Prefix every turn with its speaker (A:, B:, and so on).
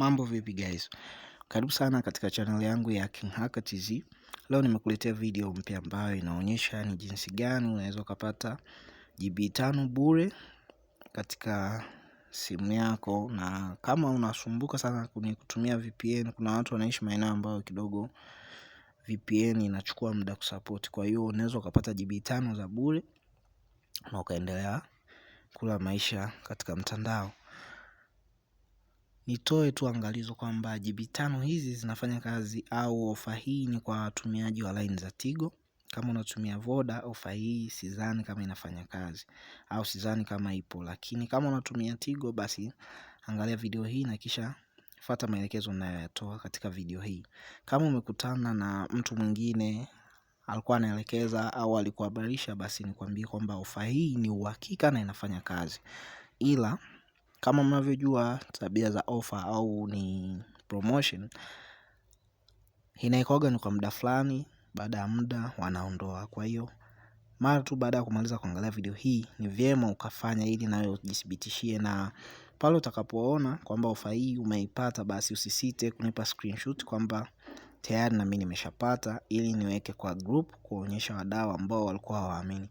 A: Mambo vipi guys? Karibu sana katika channel yangu ya Hapa Hizi. Leo nimekuletea video mpya ambayo inaonyesha ni jinsi gani unaweza kupata GB 5 bure katika simu yako. Na kama unasumbuka sana kutumia VPN, kuna watu wanaishi maeneo ambayo kidogo VPN inachukua muda kusupport. Kwa hiyo unaweza kupata GB 5 za bure na ukaendelea kula maisha katika mtandao. Nitoe tu angalizo kwamba GB 5 hizi zinafanya kazi, au ofa hii ni kwa watumiaji wa line za Tigo. Kama unatumia Voda, ofa hii sidhani kama inafanya kazi, au sidhani kama ipo. Lakini kama unatumia Tigo, basi angalia video hii na kisha fuata maelekezo ninayoyatoa katika video hii. Kama umekutana na mtu mwingine alikuwa anaelekeza au alikuhabarisha, basi nikwambie kwamba ofa hii ni uhakika na inafanya kazi. Ila kama mnavyojua tabia za offer au ni promotion, inaikuwaga ni kwa muda fulani, baada ya muda wanaondoa. Kwa hiyo mara tu baada ya kumaliza kuangalia video hii, ni vyema ukafanya ili nawe ujithibitishie, na pale utakapoona kwamba offer hii umeipata, basi usisite kunipa screenshot kwamba tayari na mimi nimeshapata, ili niweke kwa group kuonyesha wadau ambao walikuwa hawaamini.